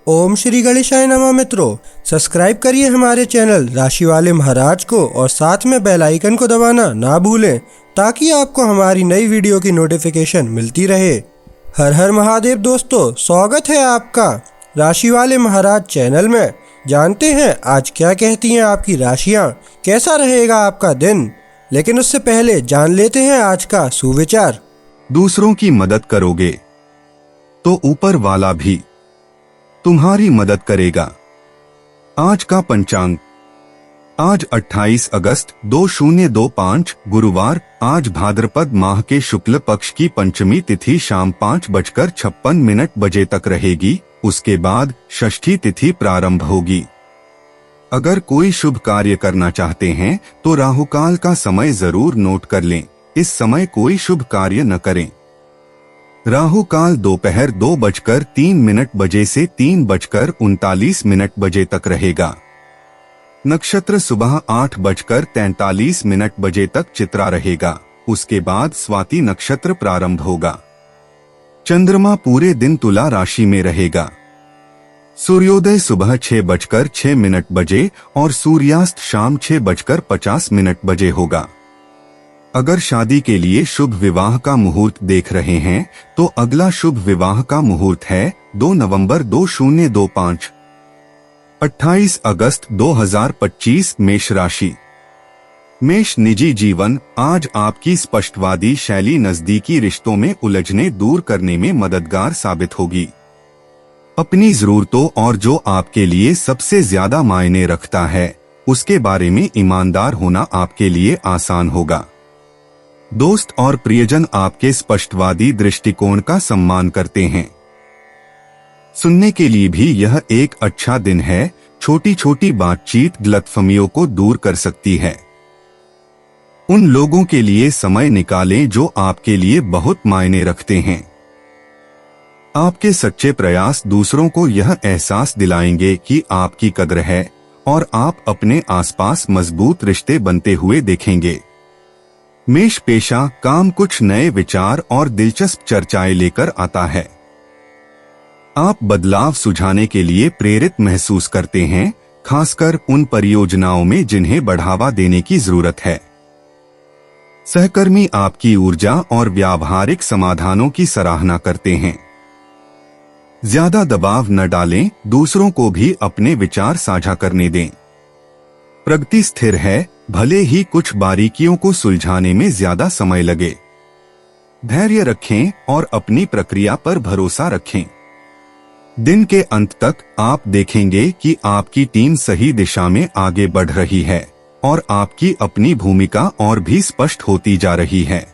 ओम श्री गणेशाय नमः। मित्रों, सब्सक्राइब करिए हमारे चैनल राशि वाले महाराज को और साथ में बेल आइकन को दबाना ना भूलें ताकि आपको हमारी नई वीडियो की नोटिफिकेशन मिलती रहे। हर हर महादेव दोस्तों, स्वागत है आपका राशि वाले महाराज चैनल में। जानते हैं आज क्या कहती हैं आपकी राशियां, कैसा रहेगा आपका दिन। लेकिन उससे पहले जान लेते हैं आज का सुविचार। दूसरों की मदद करोगे तो ऊपर वाला भी तुम्हारी मदद करेगा। आज का पंचांग, आज 28 अगस्त 2025 गुरुवार। आज भाद्रपद माह के शुक्ल पक्ष की पंचमी तिथि शाम 5:56 बजे तक रहेगी। उसके बाद षष्ठी तिथि प्रारंभ होगी। अगर कोई शुभ कार्य करना चाहते हैं तो राहुकाल का समय जरूर नोट कर लें। इस समय कोई शुभ कार्य न करें। राहु काल दोपहर 2:03 बजे से 3:39 बजे तक रहेगा। नक्षत्र सुबह 8:43 बजे तक चित्रा रहेगा। उसके बाद स्वाति नक्षत्र प्रारंभ होगा। चंद्रमा पूरे दिन तुला राशि में रहेगा। सूर्योदय सुबह 6:06 बजे और सूर्यास्त शाम 6:50 बजे होगा। अगर शादी के लिए शुभ विवाह का मुहूर्त देख रहे हैं तो अगला शुभ विवाह का मुहूर्त है 2 नवंबर 2025। 28 अगस्त 2025 मेष राशि। मेष निजी जीवन, आज आपकी स्पष्टवादी शैली नजदीकी रिश्तों में उलझने दूर करने में मददगार साबित होगी। अपनी जरूरतों और जो आपके लिए सबसे ज्यादा मायने रखता है उसके बारे में ईमानदार होना आपके लिए आसान होगा। दोस्त और प्रियजन आपके स्पष्टवादी दृष्टिकोण का सम्मान करते हैं। सुनने के लिए भी यह एक अच्छा दिन है। छोटी छोटी बातचीत गलतफहमियों को दूर कर सकती है। उन लोगों के लिए समय निकालें जो आपके लिए बहुत मायने रखते हैं। आपके सच्चे प्रयास दूसरों को यह एहसास दिलाएंगे कि आपकी कद्र है और आप अपने आसपास मजबूत रिश्ते बनते हुए देखेंगे। मेष पेशा, काम कुछ नए विचार और दिलचस्प चर्चाएं लेकर आता है। आप बदलाव सुझाने के लिए प्रेरित महसूस करते हैं, खासकर उन परियोजनाओं में जिन्हें बढ़ावा देने की जरूरत है। सहकर्मी आपकी ऊर्जा और व्यावहारिक समाधानों की सराहना करते हैं। ज्यादा दबाव न डालें, दूसरों को भी अपने विचार साझा करने दें। प्रगति स्थिर है, भले ही कुछ बारीकियों को सुलझाने में ज्यादा समय लगे। धैर्य रखें और अपनी प्रक्रिया पर भरोसा रखें। दिन के अंत तक आप देखेंगे कि आपकी टीम सही दिशा में आगे बढ़ रही है और आपकी अपनी भूमिका और भी स्पष्ट होती जा रही है।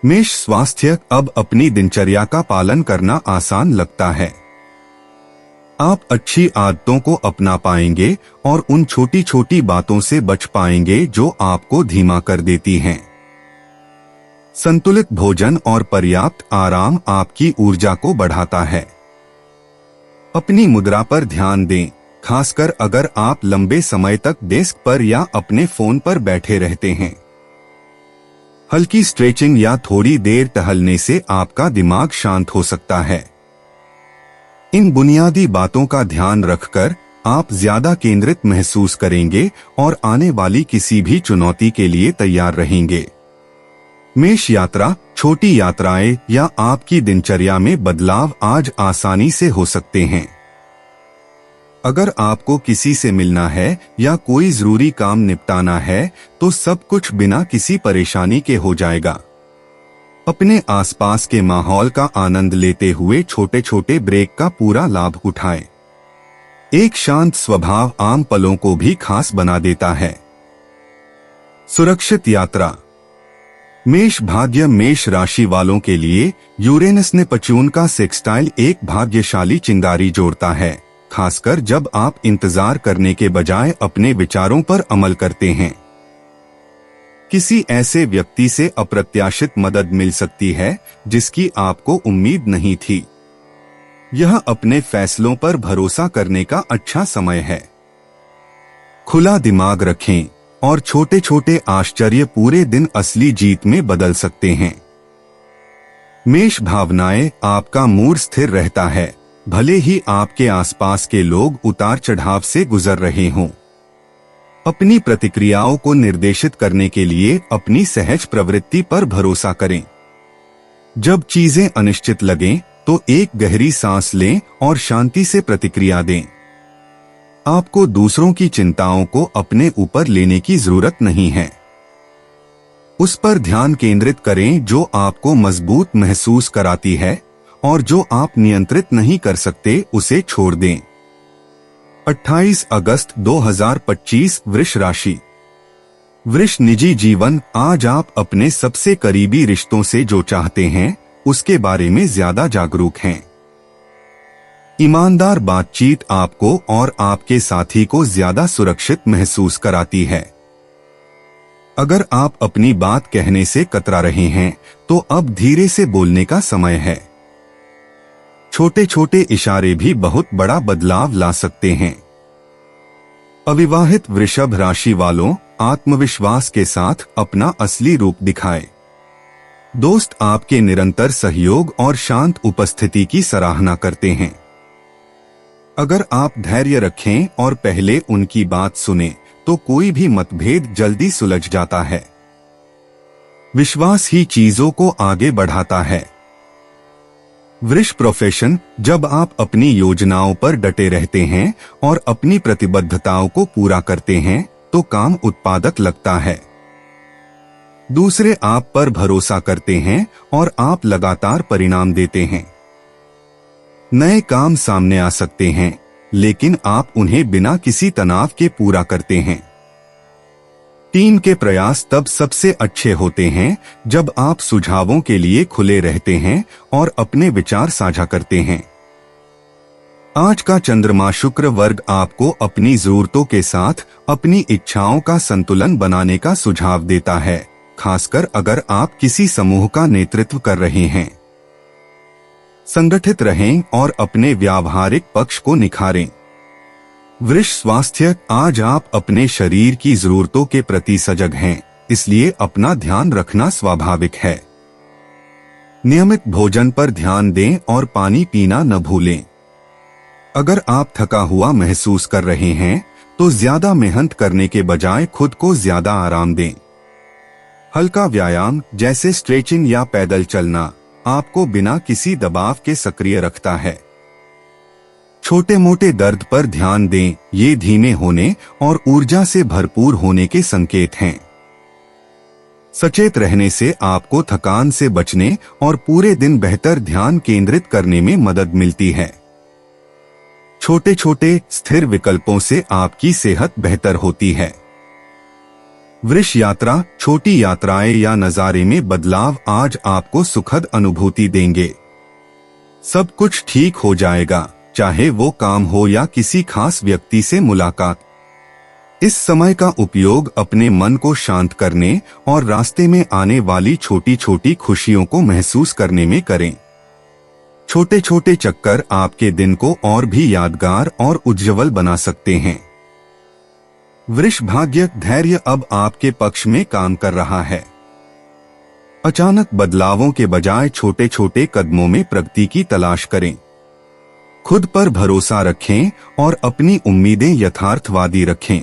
मेष स्वास्थ्य, अब अपनी दिनचर्या का पालन करना आसान लगता है। आप अच्छी आदतों को अपना पाएंगे और उन छोटी छोटी बातों से बच पाएंगे जो आपको धीमा कर देती हैं। संतुलित भोजन और पर्याप्त आराम आपकी ऊर्जा को बढ़ाता है। अपनी मुद्रा पर ध्यान दें, खासकर अगर आप लंबे समय तक डेस्क पर या अपने फोन पर बैठे रहते हैं। हल्की स्ट्रेचिंग या थोड़ी देर टहलने से आपका दिमाग शांत हो सकता है। इन बुनियादी बातों का ध्यान रखकर आप ज्यादा केंद्रित महसूस करेंगे और आने वाली किसी भी चुनौती के लिए तैयार रहेंगे। मेष यात्रा, छोटी यात्राएं या आपकी दिनचर्या में बदलाव आज आसानी से हो सकते हैं। अगर आपको किसी से मिलना है या कोई जरूरी काम निपटाना है तो सब कुछ बिना किसी परेशानी के हो जाएगा। अपने आसपास के माहौल का आनंद लेते हुए छोटे छोटे ब्रेक का पूरा लाभ उठाएं। एक शांत स्वभाव आम पलों को भी खास बना देता है। सुरक्षित यात्रा। मेष भाग्य, मेष राशि वालों के लिए यूरेनस ने पचून का सेक्सटाइल एक भाग्यशाली चिंगारी जोड़ता है, खासकर जब आप इंतजार करने के बजाय अपने विचारों पर अमल करते हैं। किसी ऐसे व्यक्ति से अप्रत्याशित मदद मिल सकती है जिसकी आपको उम्मीद नहीं थी। यह अपने फैसलों पर भरोसा करने का अच्छा समय है। खुला दिमाग रखें और छोटे छोटे आश्चर्य पूरे दिन असली जीत में बदल सकते हैं। मेष भावनाएं, आपका मूड स्थिर रहता है भले ही आपके आसपास के लोग उतार चढ़ाव से गुजर रहे हों। अपनी प्रतिक्रियाओं को निर्देशित करने के लिए अपनी सहज प्रवृत्ति पर भरोसा करें। जब चीजें अनिश्चित लगें तो एक गहरी सांस लें और शांति से प्रतिक्रिया दें। आपको दूसरों की चिंताओं को अपने ऊपर लेने की जरूरत नहीं है। उस पर ध्यान केंद्रित करें जो आपको मजबूत महसूस कराती है, और जो आप नियंत्रित नहीं कर सकते उसे छोड़ दें। 28 अगस्त 2025 वृष राशि। वृष निजी जीवन। आज आप अपने सबसे करीबी रिश्तों से जो चाहते हैं उसके बारे में ज्यादा जागरूक हैं। ईमानदार बातचीत आपको और आपके साथी को ज्यादा सुरक्षित महसूस कराती है। अगर आप अपनी बात कहने से कतरा रहे हैं तो अब धीरे से बोलने का समय है। छोटे छोटे इशारे भी बहुत बड़ा बदलाव ला सकते हैं। अविवाहित वृषभ राशि वालों, आत्मविश्वास के साथ अपना असली रूप दिखाएं। दोस्त आपके निरंतर सहयोग और शांत उपस्थिति की सराहना करते हैं। अगर आप धैर्य रखें और पहले उनकी बात सुनें तो कोई भी मतभेद जल्दी सुलझ जाता है। विश्वास ही चीजों को आगे बढ़ाता है। वृष प्रोफेशन। जब आप अपनी योजनाओं पर डटे रहते हैं और अपनी प्रतिबद्धताओं को पूरा करते हैं तो काम उत्पादक लगता है। दूसरे आप पर भरोसा करते हैं और आप लगातार परिणाम देते हैं। नए काम सामने आ सकते हैं, लेकिन आप उन्हें बिना किसी तनाव के पूरा करते हैं। टीम के प्रयास तब सबसे अच्छे होते हैं जब आप सुझावों के लिए खुले रहते हैं और अपने विचार साझा करते हैं। आज का चंद्रमा शुक्र वर्ग आपको अपनी जरूरतों के साथ अपनी इच्छाओं का संतुलन बनाने का सुझाव देता है, खासकर अगर आप किसी समूह का नेतृत्व कर रहे हैं। संगठित रहें और अपने व्यावहारिक पक्ष को निखारें। वृष स्वास्थ्य। आज आप अपने शरीर की जरूरतों के प्रति सजग हैं, इसलिए अपना ध्यान रखना स्वाभाविक है। नियमित भोजन पर ध्यान दें और पानी पीना न भूलें। अगर आप थका हुआ महसूस कर रहे हैं तो ज्यादा मेहनत करने के बजाय खुद को ज्यादा आराम दें। हल्का व्यायाम जैसे स्ट्रेचिंग या पैदल चलना आपको बिना किसी दबाव के सक्रिय रखता है। छोटे मोटे दर्द पर ध्यान दें, ये धीमे होने और ऊर्जा से भरपूर होने के संकेत हैं। सचेत रहने से आपको थकान से बचने और पूरे दिन बेहतर ध्यान केंद्रित करने में मदद मिलती है। छोटे छोटे स्थिर विकल्पों से आपकी सेहत बेहतर होती है। वृष यात्रा। छोटी यात्राएं या नजारे में बदलाव आज आपको सुखद अनुभूति देंगे। सब कुछ ठीक हो जाएगा, चाहे वो काम हो या किसी खास व्यक्ति से मुलाकात। इस समय का उपयोग अपने मन को शांत करने और रास्ते में आने वाली छोटी छोटी खुशियों को महसूस करने में करें। छोटे छोटे चक्कर आपके दिन को और भी यादगार और उज्ज्वल बना सकते हैं। वृष भाग्य। धैर्य अब आपके पक्ष में काम कर रहा है। अचानक बदलावों के बजाय छोटे छोटे कदमों में प्रगति की तलाश करें। खुद पर भरोसा रखें और अपनी उम्मीदें यथार्थवादी रखें।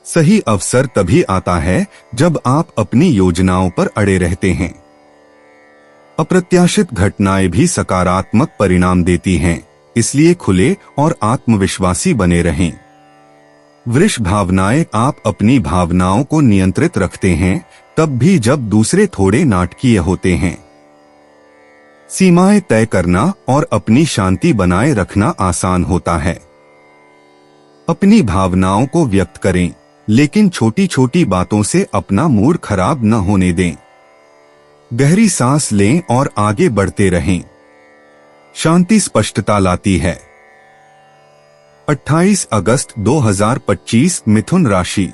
सही अवसर तभी आता है जब आप अपनी योजनाओं पर अड़े रहते हैं। अप्रत्याशित घटनाएं भी सकारात्मक परिणाम देती हैं, इसलिए खुले और आत्मविश्वासी बने रहें। वृष भावनाएं। आप अपनी भावनाओं को नियंत्रित रखते हैं तब भी जब दूसरे थोड़े नाटकीय होते हैं। सीमाएं तय करना और अपनी शांति बनाए रखना आसान होता है। अपनी भावनाओं को व्यक्त करें, लेकिन छोटी छोटी बातों से अपना मूड खराब न होने दें। गहरी सांस लें और आगे बढ़ते रहें। शांति स्पष्टता लाती है। 28 अगस्त 2025 मिथुन राशि।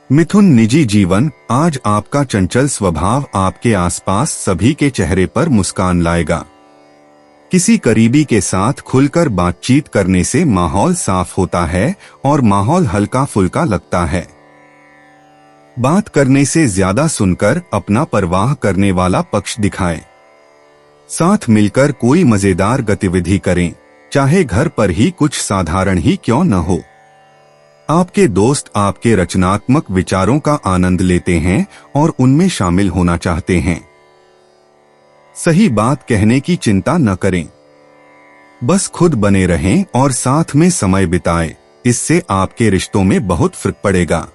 मिथुन निजी जीवन। आज आपका चंचल स्वभाव आपके आसपास सभी के चेहरे पर मुस्कान लाएगा। किसी करीबी के साथ खुलकर बातचीत करने से माहौल साफ होता है और माहौल हल्का फुल्का लगता है। बात करने से ज्यादा सुनकर अपना परवाह करने वाला पक्ष दिखाएं। साथ मिलकर कोई मजेदार गतिविधि करें, चाहे घर पर ही कुछ साधारण ही क्यों न हो। आपके दोस्त आपके रचनात्मक विचारों का आनंद लेते हैं और उनमें शामिल होना चाहते हैं। सही बात कहने की चिंता न करें, बस खुद बने रहें और साथ में समय बिताएं। इससे आपके रिश्तों में बहुत फर्क पड़ेगा।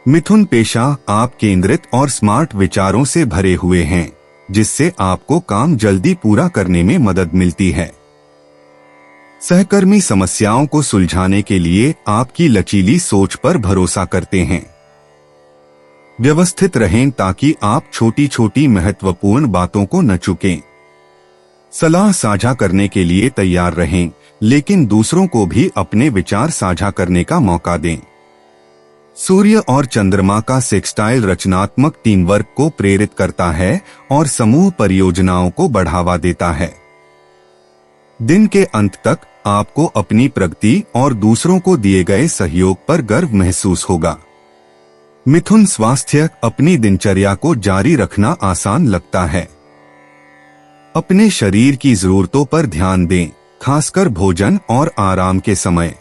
मिथुन पेशा आप केंद्रित और स्मार्ट विचारों से भरे हुए हैं, जिससे आपको काम जल्दी पूरा करने में मदद मिलती है। सहकर्मी समस्याओं को सुलझाने के लिए आपकी लचीली सोच पर भरोसा करते हैं। व्यवस्थित रहें ताकि आप छोटी छोटी महत्वपूर्ण बातों को न चूकें। सलाह साझा करने के लिए तैयार रहें, लेकिन दूसरों को भी अपने विचार साझा करने का मौका दें। सूर्य और चंद्रमा का सेक्सटाइल रचनात्मक टीम वर्क को प्रेरित करता है और समूह परियोजनाओं को बढ़ावा देता है। दिन के अंत तक आपको अपनी प्रगति और दूसरों को दिए गए सहयोग पर गर्व महसूस होगा। मिथुन स्वास्थ्य अपनी दिनचर्या को जारी रखना आसान लगता है। अपने शरीर की जरूरतों पर ध्यान दें, खासकर भोजन और आराम के समय।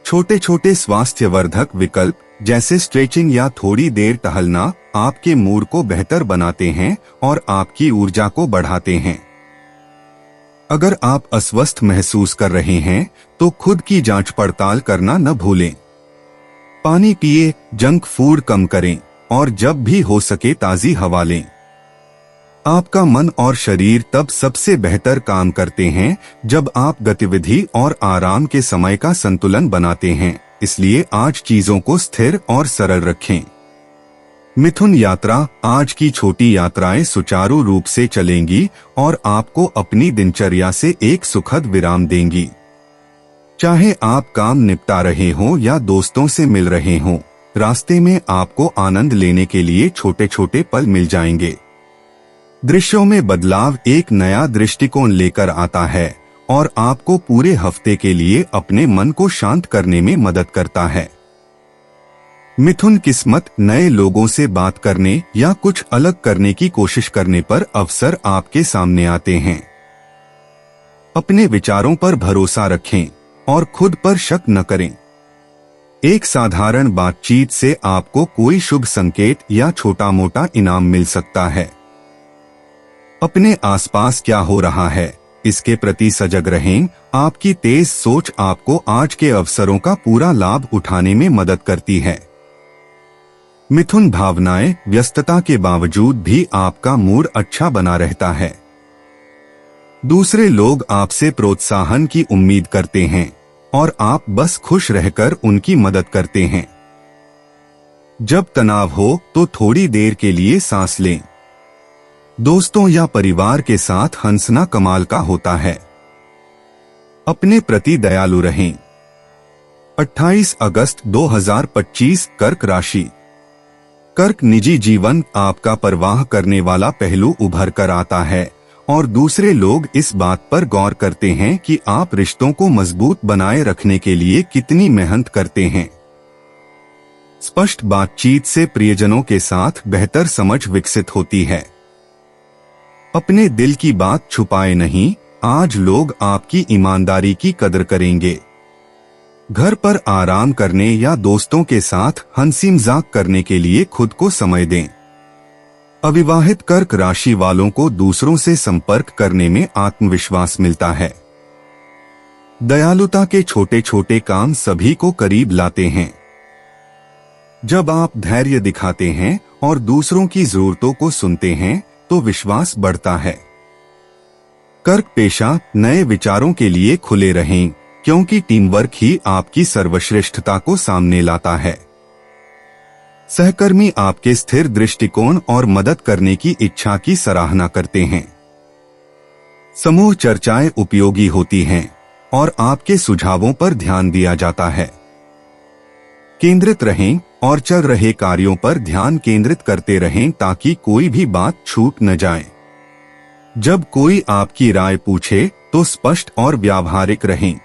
छोटे छोटे स्वास्थ्यवर्धक विकल्प जैसे स्ट्रेचिंग या थोड़ी देर टहलना आपके मूड को बेहतर बनाते हैं और आपकी ऊर्जा को बढ़ाते हैं। अगर आप अस्वस्थ महसूस कर रहे हैं तो खुद की जांच पड़ताल करना न भूलें। पानी पिए, जंक फूड कम करें और जब भी हो सके ताजी हवा लें। आपका मन और शरीर तब सबसे बेहतर काम करते हैं जब आप गतिविधि और आराम के समय का संतुलन बनाते हैं। इसलिए आज चीजों को स्थिर और सरल रखें। मिथुन यात्रा आज की छोटी यात्राएं सुचारू रूप से चलेंगी और आपको अपनी दिनचर्या से एक सुखद विराम देंगी। चाहे आप काम निपटा रहे हों या दोस्तों से मिल रहे हों, रास्ते में आपको आनंद लेने के लिए छोटे छोटे पल मिल जाएंगे। दृश्यों में बदलाव एक नया दृष्टिकोण लेकर आता है और आपको पूरे हफ्ते के लिए अपने मन को शांत करने में मदद करता है। मिथुन किस्मत नए लोगों से बात करने या कुछ अलग करने की कोशिश करने पर अवसर आपके सामने आते हैं। अपने विचारों पर भरोसा रखें और खुद पर शक न करें। एक साधारण बातचीत से आपको कोई शुभ संकेत या छोटा मोटा इनाम मिल सकता है। अपने आसपास क्या हो रहा है इसके प्रति सजग रहें। आपकी तेज सोच आपको आज के अवसरों का पूरा लाभ उठाने में मदद करती है। मिथुन भावनाएं व्यस्तता के बावजूद भी आपका मूड अच्छा बना रहता है। दूसरे लोग आपसे प्रोत्साहन की उम्मीद करते हैं और आप बस खुश रहकर उनकी मदद करते हैं। जब तनाव हो तो थोड़ी देर के लिए सांस लें। दोस्तों या परिवार के साथ हंसना कमाल का होता है। अपने प्रति दयालु रहें। 28 अगस्त 2025 कर्क राशि। कर्क निजी जीवन आपका परवाह करने वाला पहलू उभर कर आता है और दूसरे लोग इस बात पर गौर करते हैं कि आप रिश्तों को मजबूत बनाए रखने के लिए कितनी मेहनत करते हैं। स्पष्ट बातचीत से प्रियजनों के साथ बेहतर समझ विकसित होती है। अपने दिल की बात छुपाए नहीं, आज लोग आपकी ईमानदारी की कदर करेंगे। घर पर आराम करने या दोस्तों के साथ हंसी मजाक करने के लिए खुद को समय दें। अविवाहित कर्क राशि वालों को दूसरों से संपर्क करने में आत्मविश्वास मिलता है। दयालुता के छोटे छोटे काम सभी को करीब लाते हैं। जब आप धैर्य दिखाते हैं और दूसरों की जरूरतों को सुनते हैं तो विश्वास बढ़ता है। कर्क पेशा नए विचारों के लिए खुले रहें, क्योंकि टीम वर्क ही आपकी सर्वश्रेष्ठता को सामने लाता है। सहकर्मी आपके स्थिर दृष्टिकोण और मदद करने की इच्छा की सराहना करते हैं। समूह चर्चाएं उपयोगी होती हैं और आपके सुझावों पर ध्यान दिया जाता है। केंद्रित रहें और चल रहे कार्यों पर ध्यान केंद्रित करते रहें ताकि कोई भी बात छूट न जाए। जब कोई आपकी राय पूछे तो स्पष्ट और व्यावहारिक रहें।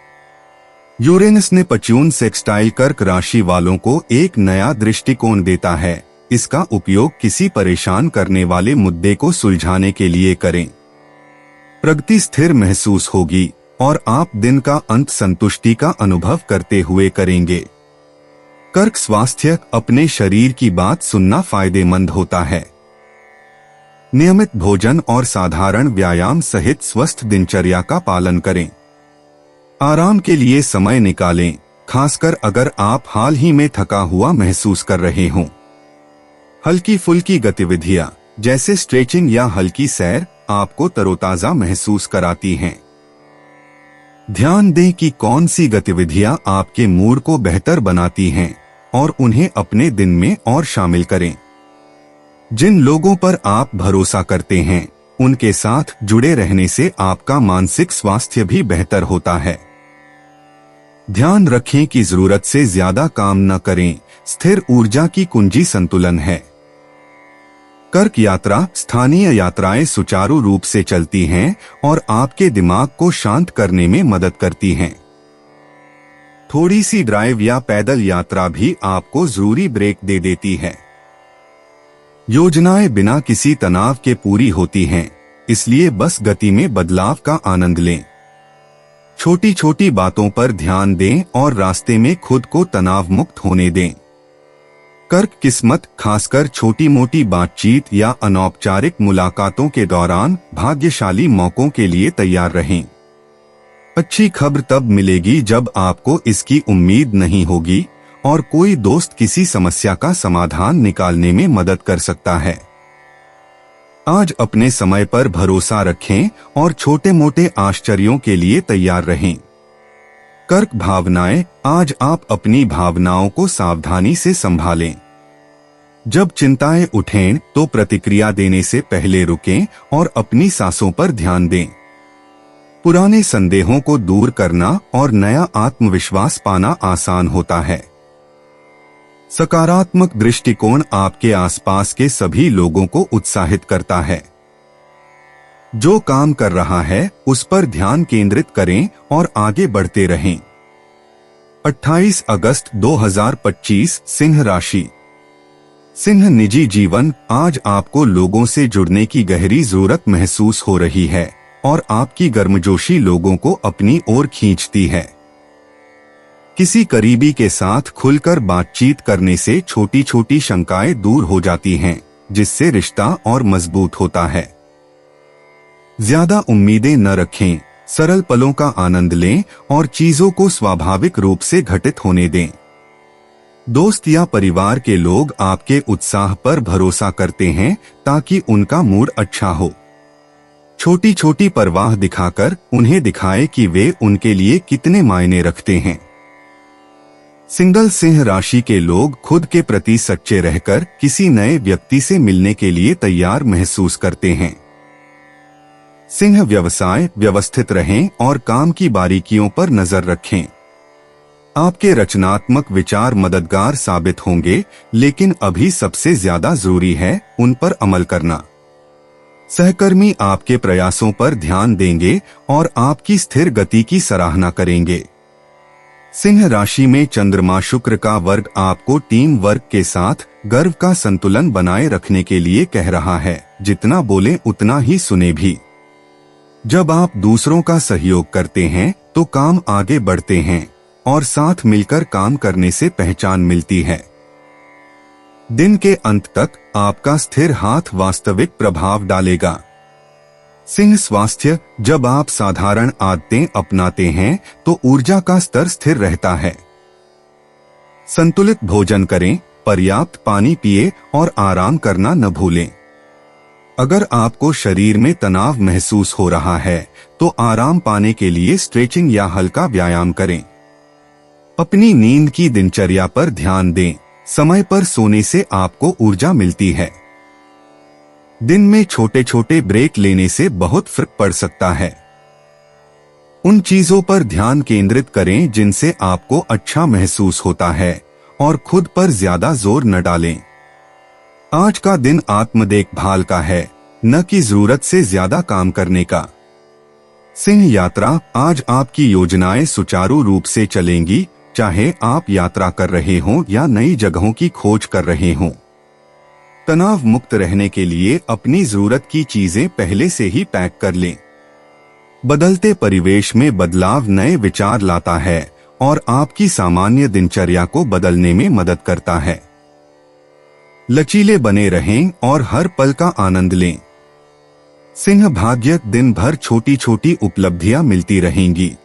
यूरेनस ने पच्यून सेक्सटाइल कर्क राशि वालों को एक नया दृष्टिकोण देता है। इसका उपयोग किसी परेशान करने वाले मुद्दे को सुलझाने के लिए करें। प्रगति स्थिर महसूस होगी और आप दिन का अंत संतुष्टि का अनुभव करते हुए करेंगे। कर्क स्वास्थ्य, अपने शरीर की बात सुनना फायदेमंद होता है। नियमित भोजन और साधारण व्यायाम सहित स्वस्थ दिनचर्या का पालन करें। आराम के लिए समय निकालें, खासकर अगर आप हाल ही में थका हुआ महसूस कर रहे हों। हल्की फुल्की गतिविधियां जैसे स्ट्रेचिंग या हल्की सैर आपको तरोताजा महसूस कराती हैं। ध्यान दें कि कौन सी गतिविधियां आपके मूड को बेहतर बनाती हैं और उन्हें अपने दिन में और शामिल करें। जिन लोगों पर आप भरोसा करते हैं उनके साथ जुड़े रहने से आपका मानसिक स्वास्थ्य भी बेहतर होता है। ध्यान रखें कि जरूरत से ज्यादा काम न करें। स्थिर ऊर्जा की कुंजी संतुलन है। कर्क यात्रा, स्थानीय यात्राएं सुचारू रूप से चलती हैं और आपके दिमाग को शांत करने में मदद करती हैं। थोड़ी सी ड्राइव या पैदल यात्रा भी आपको जरूरी ब्रेक दे देती है। योजनाएं बिना किसी तनाव के पूरी होती हैं, इसलिए बस गति में बदलाव का आनंद लें। छोटी छोटी बातों पर ध्यान दें और रास्ते में खुद को तनाव मुक्त होने दें। कर्क किस्मत, खासकर छोटी मोटी बातचीत या अनौपचारिक मुलाकातों के दौरान भाग्यशाली मौकों के लिए तैयार रहें। अच्छी खबर तब मिलेगी जब आपको इसकी उम्मीद नहीं होगी और कोई दोस्त किसी समस्या का समाधान निकालने में मदद कर सकता है। आज अपने समय पर भरोसा रखें और छोटे मोटे आश्चर्यों के लिए तैयार रहें। कर्क भावनाएं, आज आप अपनी भावनाओं को सावधानी से संभालें। जब चिंताएं उठें तो प्रतिक्रिया देने से पहले रुकें और अपनी सांसों पर ध्यान दें। पुराने संदेहों को दूर करना और नया आत्मविश्वास पाना आसान होता है। सकारात्मक दृष्टिकोण आपके आसपास के सभी लोगों को उत्साहित करता है। जो काम कर रहा है उस पर ध्यान केंद्रित करें और आगे बढ़ते रहें। 28 अगस्त 2025 सिंह राशि। सिंह निजी जीवन, आज आपको लोगों से जुड़ने की गहरी जरूरत महसूस हो रही है और आपकी गर्मजोशी लोगों को अपनी ओर खींचती है। किसी करीबी के साथ खुलकर बातचीत करने से छोटी छोटी शंकाएं दूर हो जाती हैं, जिससे रिश्ता और मजबूत होता है। ज्यादा उम्मीदें न रखें, सरल पलों का आनंद लें और चीजों को स्वाभाविक रूप से घटित होने दें। दोस्त या परिवार के लोग आपके उत्साह पर भरोसा करते हैं ताकि उनका मूड अच्छा हो। छोटी छोटी परवाह दिखाकर उन्हें दिखाएं कि वे उनके लिए कितने मायने रखते हैं। सिंगल सिंह राशि के लोग खुद के प्रति सच्चे रहकर किसी नए व्यक्ति से मिलने के लिए तैयार महसूस करते हैं। सिंह व्यवसाय, व्यवस्थित रहें और काम की बारीकियों पर नजर रखें। आपके रचनात्मक विचार मददगार साबित होंगे, लेकिन अभी सबसे ज्यादा जरूरी है उन पर अमल करना। सहकर्मी आपके प्रयासों पर ध्यान देंगे और आपकी स्थिर गति की सराहना करेंगे। सिंह राशि में चंद्रमा शुक्र का वर्ग आपको टीम वर्क के साथ गर्व का संतुलन बनाए रखने के लिए कह रहा है। जितना बोले उतना ही सुने भी। जब आप दूसरों का सहयोग करते हैं तो काम आगे बढ़ते हैं और साथ मिलकर काम करने से पहचान मिलती है। दिन के अंत तक आपका स्थिर हाथ वास्तविक प्रभाव डालेगा। सिंह स्वास्थ्य, जब आप साधारण आदतें अपनाते हैं तो ऊर्जा का स्तर स्थिर रहता है। संतुलित भोजन करें, पर्याप्त पानी पिए और आराम करना न भूलें। अगर आपको शरीर में तनाव महसूस हो रहा है तो आराम पाने के लिए स्ट्रेचिंग या हल्का व्यायाम करें। अपनी नींद की दिनचर्या पर ध्यान दें। समय पर सोने से आपको ऊर्जा मिलती है। दिन में छोटे छोटे ब्रेक लेने से बहुत फर्क पड़ सकता है। उन चीजों पर ध्यान केंद्रित करें जिनसे आपको अच्छा महसूस होता है और खुद पर ज्यादा जोर न डालें। आज का दिन आत्म देखभाल का है, न कि जरूरत से ज्यादा काम करने का। सिंह यात्रा, आज आपकी योजनाएं सुचारू रूप से चलेंगी, चाहे आप यात्रा कर रहे हों या नई जगहों की खोज कर रहे हों। तनाव मुक्त रहने के लिए अपनी जरूरत की चीजें पहले से ही पैक कर लें। बदलते परिवेश में बदलाव नए विचार लाता है और आपकी सामान्य दिनचर्या को बदलने में मदद करता है। लचीले बने रहें और हर पल का आनंद लें। सिंह भाग्य दिन भर छोटी छोटी उपलब्धियां मिलती रहेंगी।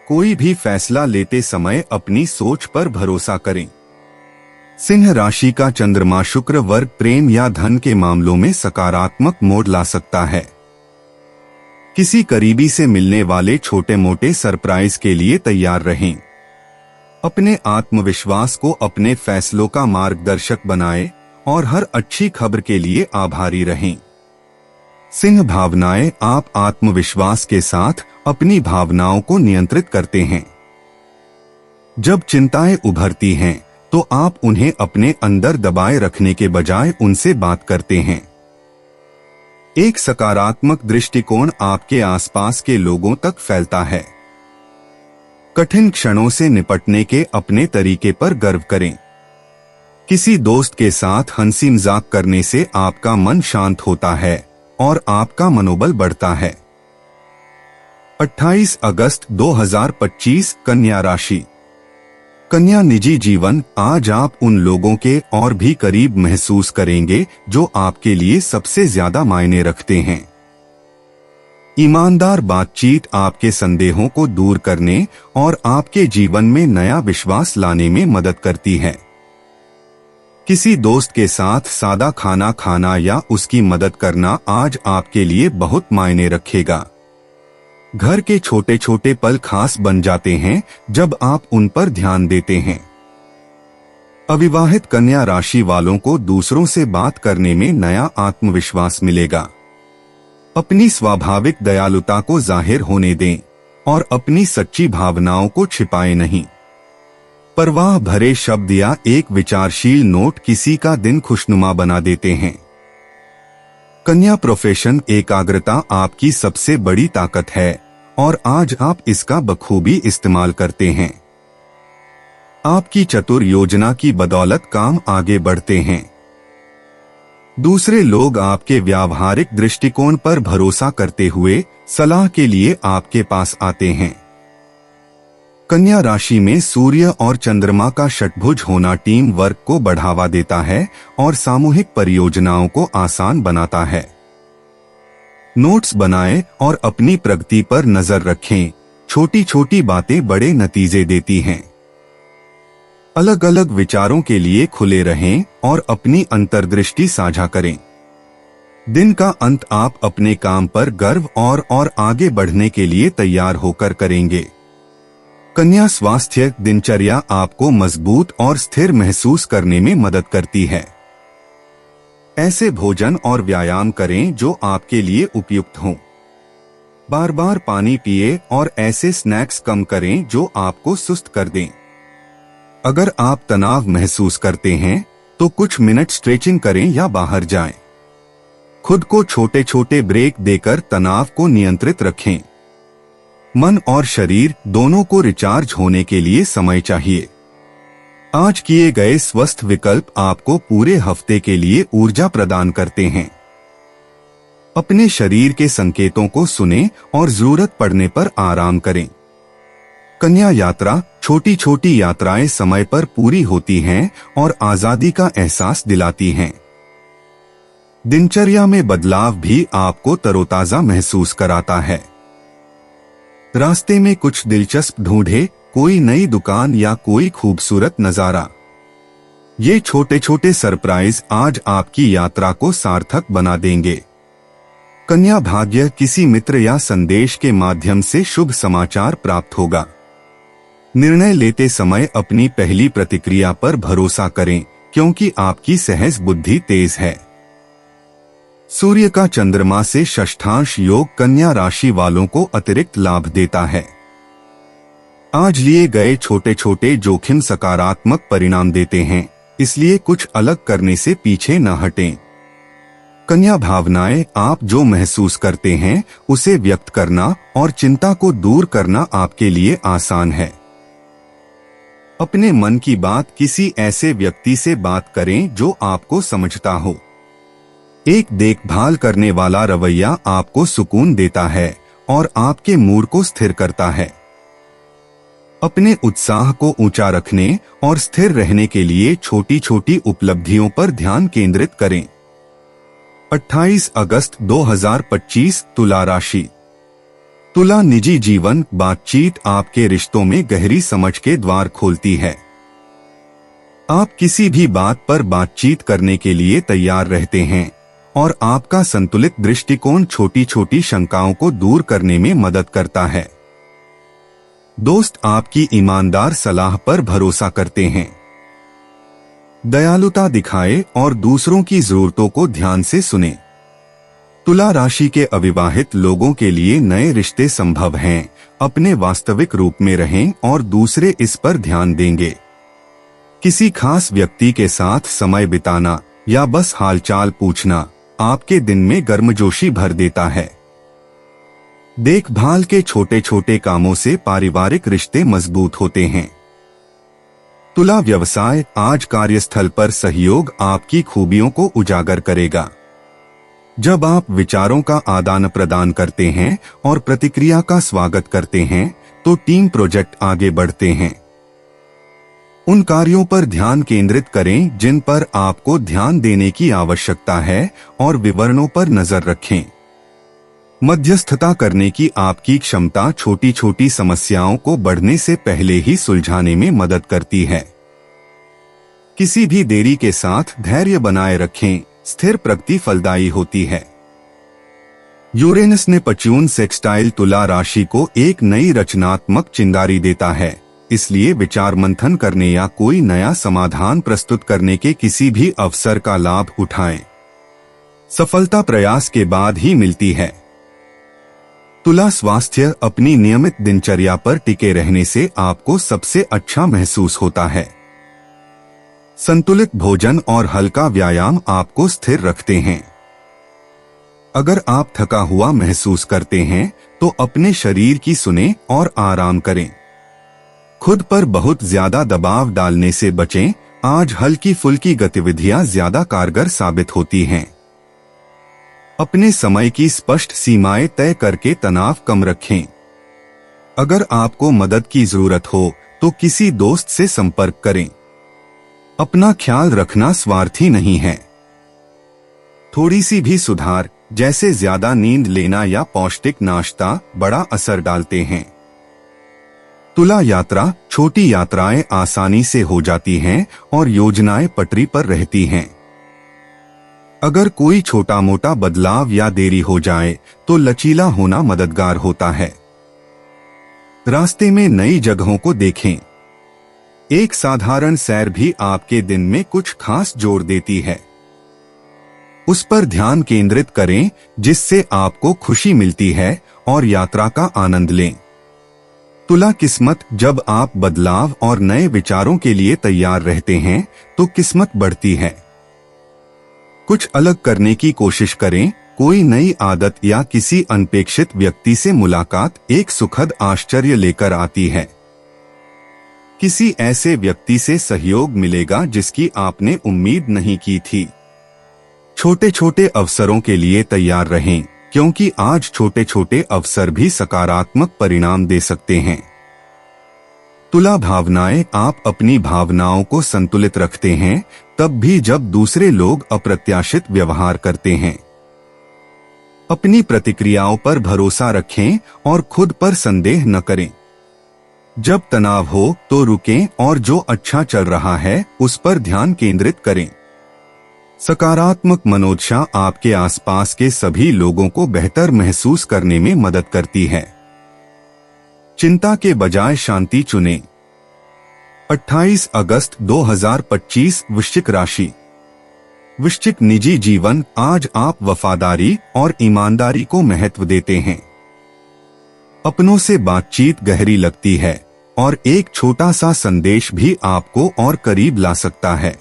कोई भी फैसला लेते समय अपनी सोच पर भरोसा करें। सिंह राशि का चंद्रमा शुक्र वर्ग प्रेम या धन के मामलों में सकारात्मक मोड़ ला सकता है। किसी करीबी से मिलने वाले छोटे मोटे सरप्राइज के लिए तैयार रहें। अपने आत्मविश्वास को अपने फैसलों का मार्गदर्शक बनाएं और हर अच्छी खबर के लिए आभारी रहें। सिंह भावनाएं, आप आत्मविश्वास के साथ अपनी भावनाओं को नियंत्रित करते हैं। जब चिंताएं उभरती हैं, तो आप उन्हें अपने अंदर दबाए रखने के बजाय उनसे बात करते हैं। एक सकारात्मक दृष्टिकोण आपके आसपास के लोगों तक फैलता है। कठिन क्षणों से निपटने के अपने तरीके पर गर्व करें। किसी दोस्त के साथ हंसी मजाक करने से आपका मन शांत होता है और आपका मनोबल बढ़ता है। 28 अगस्त 2025 कन्या राशि। कन्या निजी जीवन, आज आप उन लोगों के और भी करीब महसूस करेंगे जो आपके लिए सबसे ज्यादा मायने रखते हैं। ईमानदार बातचीत आपके संदेहों को दूर करने और आपके जीवन में नया विश्वास लाने में मदद करती है। किसी दोस्त के साथ सादा खाना खाना या उसकी मदद करना आज आपके लिए बहुत मायने रखेगा। घर के छोटे छोटे पल खास बन जाते हैं जब आप उन पर ध्यान देते हैं। अविवाहित कन्या राशि वालों को दूसरों से बात करने में नया आत्मविश्वास मिलेगा। अपनी स्वाभाविक दयालुता को जाहिर होने दें और अपनी सच्ची भावनाओं को छिपाएं नहीं। परवाह भरे शब्द या एक विचारशील नोट किसी का दिन खुशनुमा बना देते हैं। कन्या प्रोफेशन, एकाग्रता आपकी सबसे बड़ी ताकत है और आज आप इसका बखूबी इस्तेमाल करते हैं। आपकी चतुर योजना की बदौलत काम आगे बढ़ते हैं। दूसरे लोग आपके व्यावहारिक दृष्टिकोण पर भरोसा करते हुए सलाह के लिए आपके पास आते हैं। कन्या राशि में सूर्य और चंद्रमा का षटभुज होना टीम वर्क को बढ़ावा देता है और सामूहिक परियोजनाओं को आसान बनाता है। नोट्स बनाएं और अपनी प्रगति पर नजर रखें। छोटी छोटी बातें बड़े नतीजे देती हैं। अलग अलग विचारों के लिए खुले रहें और अपनी अंतर्दृष्टि साझा करें। दिन का अंत आप अपने काम पर गर्व और आगे बढ़ने के लिए तैयार होकर करेंगे। कन्या स्वास्थ्य, दिनचर्या आपको मजबूत और स्थिर महसूस करने में मदद करती है। ऐसे भोजन और व्यायाम करें जो आपके लिए उपयुक्त हों। बार बार पानी पिए और ऐसे स्नैक्स कम करें जो आपको सुस्त कर दें। अगर आप तनाव महसूस करते हैं तो कुछ मिनट स्ट्रेचिंग करें या बाहर जाएं। खुद को छोटे छोटे ब्रेक देकर तनाव को नियंत्रित रखें। मन और शरीर दोनों को रिचार्ज होने के लिए समय चाहिए। आज किए गए स्वस्थ विकल्प आपको पूरे हफ्ते के लिए ऊर्जा प्रदान करते हैं। अपने शरीर के संकेतों को सुनें और जरूरत पड़ने पर आराम करें। कन्या यात्रा, छोटी छोटी यात्राएं समय पर पूरी होती हैं और आजादी का एहसास दिलाती हैं। दिनचर्या में बदलाव भी आपको तरोताजा महसूस कराता है। रास्ते में कुछ दिलचस्प ढूंढे, कोई नई दुकान या कोई खूबसूरत नजारा। ये छोटे छोटे सरप्राइज आज आपकी यात्रा को सार्थक बना देंगे। कन्या भाग्य, किसी मित्र या संदेश के माध्यम से शुभ समाचार प्राप्त होगा। निर्णय लेते समय अपनी पहली प्रतिक्रिया पर भरोसा करें क्योंकि आपकी सहज बुद्धि तेज है। सूर्य का चंद्रमा से षष्ठांश योग कन्या राशि वालों को अतिरिक्त लाभ देता है। आज लिए गए छोटे छोटे जोखिम सकारात्मक परिणाम देते हैं, इसलिए कुछ अलग करने से पीछे न हटें। कन्या भावनाएं, आप जो महसूस करते हैं उसे व्यक्त करना और चिंता को दूर करना आपके लिए आसान है। अपने मन की बात किसी ऐसे व्यक्ति से बात करें जो आपको समझता हो। एक देखभाल करने वाला रवैया आपको सुकून देता है और आपके मूड को स्थिर करता है। अपने उत्साह को ऊंचा रखने और स्थिर रहने के लिए छोटी छोटी उपलब्धियों पर ध्यान केंद्रित करें। 28 अगस्त 2025 तुला राशि। तुला निजी जीवन बातचीत आपके रिश्तों में गहरी समझ के द्वार खोलती है। आप किसी भी बात पर बातचीत करने के लिए तैयार रहते हैं और आपका संतुलित दृष्टिकोण छोटी छोटी शंकाओं को दूर करने में मदद करता है। दोस्त आपकी ईमानदार सलाह पर भरोसा करते हैं। दयालुता दिखाए और दूसरों की जरूरतों को ध्यान से सुने। तुला राशि के अविवाहित लोगों के लिए नए रिश्ते संभव हैं। अपने वास्तविक रूप में रहें और दूसरे इस पर ध्यान देंगे। किसी खास व्यक्ति के साथ समय बिताना या बस हालचाल पूछना आपके दिन में गर्मजोशी भर देता है। देखभाल के छोटे छोटे कामों से पारिवारिक रिश्ते मजबूत होते हैं। तुला व्यवसाय आज कार्यस्थल पर सहयोग आपकी खूबियों को उजागर करेगा। जब आप विचारों का आदान प्रदान करते हैं और प्रतिक्रिया का स्वागत करते हैं तो टीम प्रोजेक्ट आगे बढ़ते हैं। उन कार्यों पर ध्यान केंद्रित करें जिन पर आपको ध्यान देने की आवश्यकता है और विवरणों पर नजर रखें। मध्यस्थता करने की आपकी क्षमता छोटी छोटी समस्याओं को बढ़ने से पहले ही सुलझाने में मदद करती है। किसी भी देरी के साथ धैर्य बनाए रखें, स्थिर प्रगति फलदायी होती है। यूरेनस ने पच्यून सेक्सटाइल तुला राशि को एक नई रचनात्मक चिंगारी देता है, इसलिए विचार मंथन करने या कोई नया समाधान प्रस्तुत करने के किसी भी अवसर का लाभ उठाएं। सफलता प्रयास के बाद ही मिलती है। तुला स्वास्थ्य अपनी नियमित दिनचर्या पर टिके रहने से आपको सबसे अच्छा महसूस होता है। संतुलित भोजन और हल्का व्यायाम आपको स्थिर रखते हैं। अगर आप थका हुआ महसूस करते हैं तो अपने शरीर की सुने और आराम करें। खुद पर बहुत ज्यादा दबाव डालने से बचें। आज हल्की फुल्की गतिविधियां ज्यादा कारगर साबित होती हैं। अपने समय की स्पष्ट सीमाएं तय करके तनाव कम रखें। अगर आपको मदद की जरूरत हो तो किसी दोस्त से संपर्क करें। अपना ख्याल रखना स्वार्थी नहीं है। थोड़ी सी भी सुधार जैसे ज्यादा नींद लेना या पौष्टिक नाश्ता बड़ा असर डालते हैं। तुला यात्रा छोटी यात्राएं आसानी से हो जाती हैं और योजनाएं पटरी पर रहती हैं। अगर कोई छोटा मोटा बदलाव या देरी हो जाए तो लचीला होना मददगार होता है। रास्ते में नई जगहों को देखें। एक साधारण सैर भी आपके दिन में कुछ खास जोड़ देती है। उस पर ध्यान केंद्रित करें जिससे आपको खुशी मिलती है और यात्रा का आनंद लें। तुला किस्मत जब आप बदलाव और नए विचारों के लिए तैयार रहते हैं तो किस्मत बढ़ती है। कुछ अलग करने की कोशिश करें। कोई नई आदत या किसी अनपेक्षित व्यक्ति से मुलाकात एक सुखद आश्चर्य लेकर आती है। किसी ऐसे व्यक्ति से सहयोग मिलेगा जिसकी आपने उम्मीद नहीं की थी। छोटे छोटे अवसरों के लिए तैयार रहें क्योंकि आज छोटे छोटे अवसर भी सकारात्मक परिणाम दे सकते हैं। तुला भावनाएं आप अपनी भावनाओं को संतुलित रखते हैं तब भी जब दूसरे लोग अप्रत्याशित व्यवहार करते हैं। अपनी प्रतिक्रियाओं पर भरोसा रखें और खुद पर संदेह न करें। जब तनाव हो तो रुकें और जो अच्छा चल रहा है उस पर ध्यान केंद्रित करें। सकारात्मक मनोदशा आपके आसपास के सभी लोगों को बेहतर महसूस करने में मदद करती है। चिंता के बजाय शांति चुनें। 28 अगस्त 2025 वृश्चिक राशि। वृश्चिक निजी जीवन आज आप वफादारी और ईमानदारी को महत्व देते हैं। अपनों से बातचीत गहरी लगती है और एक छोटा सा संदेश भी आपको और करीब ला सकता है।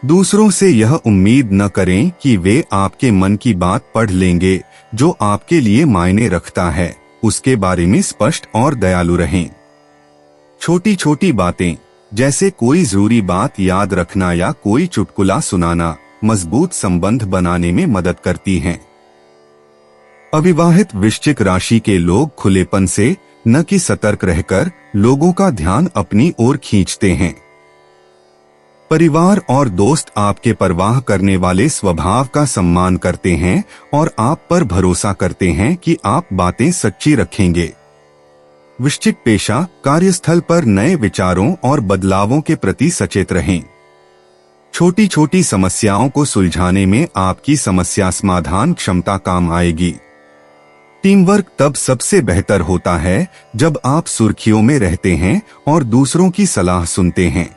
दूसरों से यह उम्मीद न करें कि वे आपके मन की बात पढ़ लेंगे। जो आपके लिए मायने रखता है उसके बारे में स्पष्ट और दयालु रहें। छोटी छोटी बातें जैसे कोई जरूरी बात याद रखना या कोई चुटकुला सुनाना मजबूत संबंध बनाने में मदद करती हैं। अविवाहित वृश्चिक राशि के लोग खुलेपन से, न कि सतर्क रहकर, लोगों का ध्यान अपनी ओर खींचते हैं। परिवार और दोस्त आपके परवाह करने वाले स्वभाव का सम्मान करते हैं और आप पर भरोसा करते हैं कि आप बातें सच्ची रखेंगे। वृश्चिक पेशा, कार्यस्थल पर नए विचारों और बदलावों के प्रति सचेत रहें। छोटी छोटी समस्याओं को सुलझाने में आपकी समस्या समाधान क्षमता काम आएगी। टीम वर्क तब सबसे बेहतर होता है जब आप सुर्खियों में रहते हैं और दूसरों की सलाह सुनते हैं।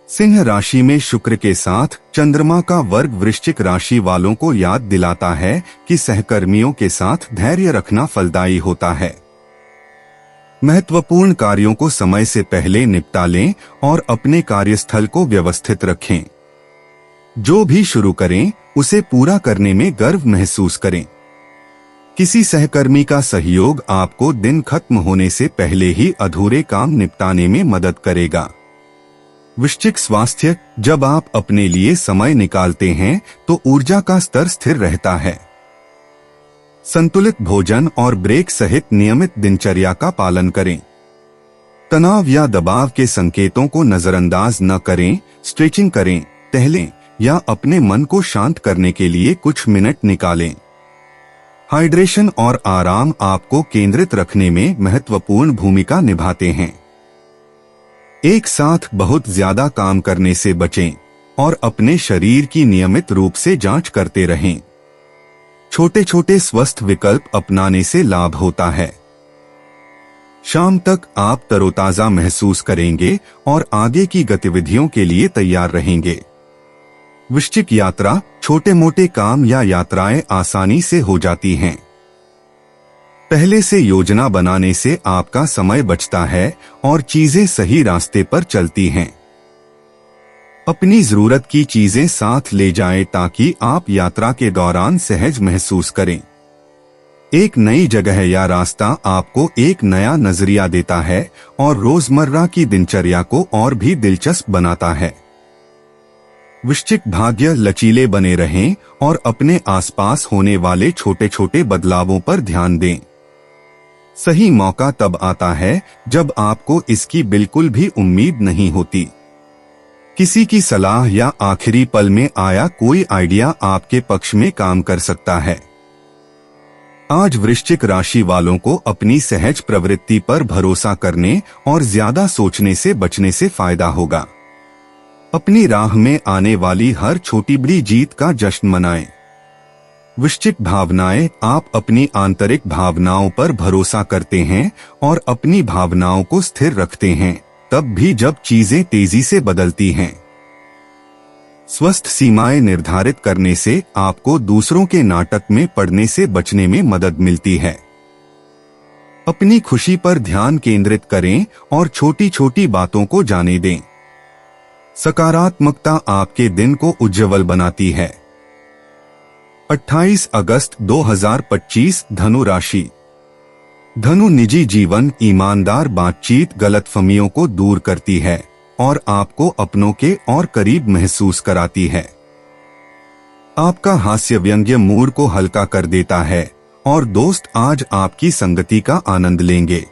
सिंह राशि में शुक्र के साथ चंद्रमा का वर्ग वृश्चिक राशि वालों को याद दिलाता है कि सहकर्मियों के साथ धैर्य रखना फलदायी होता है। महत्वपूर्ण कार्यों को समय से पहले निपटा लें और अपने कार्यस्थल को व्यवस्थित रखें। जो भी शुरू करें उसे पूरा करने में गर्व महसूस करें। किसी सहकर्मी का सहयोग आपको दिन खत्म होने से पहले ही अधूरे काम निपटाने में मदद करेगा। वृश्चिक स्वास्थ्य, जब आप अपने लिए समय निकालते हैं तो ऊर्जा का स्तर स्थिर रहता है। संतुलित भोजन और ब्रेक सहित नियमित दिनचर्या का पालन करें। तनाव या दबाव के संकेतों को नजरअंदाज न करें। स्ट्रेचिंग करें, टहलें या अपने मन को शांत करने के लिए कुछ मिनट निकालें। हाइड्रेशन और आराम आपको केंद्रित रखने में महत्वपूर्ण भूमिका निभाते हैं। एक साथ बहुत ज्यादा काम करने से बचें और अपने शरीर की नियमित रूप से जांच करते रहें। छोटे छोटे स्वस्थ विकल्प अपनाने से लाभ होता है। शाम तक आप तरोताजा महसूस करेंगे और आगे की गतिविधियों के लिए तैयार रहेंगे। वृश्चिक यात्रा, छोटे मोटे काम या यात्राएं आसानी से हो जाती हैं। पहले से योजना बनाने से आपका समय बचता है और चीजें सही रास्ते पर चलती हैं। अपनी जरूरत की चीजें साथ ले जाएं ताकि आप यात्रा के दौरान सहज महसूस करें। एक नई जगह या रास्ता आपको एक नया नजरिया देता है और रोजमर्रा की दिनचर्या को और भी दिलचस्प बनाता है। वृश्चिक भाग्य, लचीले बने रहें और अपने आसपास होने वाले छोटे छोटे बदलावों पर ध्यान दें। सही मौका तब आता है जब आपको इसकी बिल्कुल भी उम्मीद नहीं होती। किसी की सलाह या आखिरी पल में आया कोई आइडिया आपके पक्ष में काम कर सकता है। आज वृश्चिक राशि वालों को अपनी सहज प्रवृत्ति पर भरोसा करने और ज्यादा सोचने से बचने से फायदा होगा। अपनी राह में आने वाली हर छोटी बड़ी जीत का जश्न मनाएं। वृश्चिक भावनाएं, आप अपनी आंतरिक भावनाओं पर भरोसा करते हैं और अपनी भावनाओं को स्थिर रखते हैं, तब भी जब चीजें तेजी से बदलती हैं। स्वस्थ सीमाएं निर्धारित करने से आपको दूसरों के नाटक में पड़ने से बचने में मदद मिलती है। अपनी खुशी पर ध्यान केंद्रित करें और छोटी छोटी बातों को जाने दें। सकारात्मकता आपके दिन को उज्ज्वल बनाती है। 28 अगस्त 2025 धनु राशि। धनु निजी जीवन, ईमानदार बातचीत गलतफहमियों को दूर करती है और आपको अपनों के और करीब महसूस कराती है। आपका हास्य व्यंग्य मूड को हल्का कर देता है और दोस्त आज आपकी संगति का आनंद लेंगे।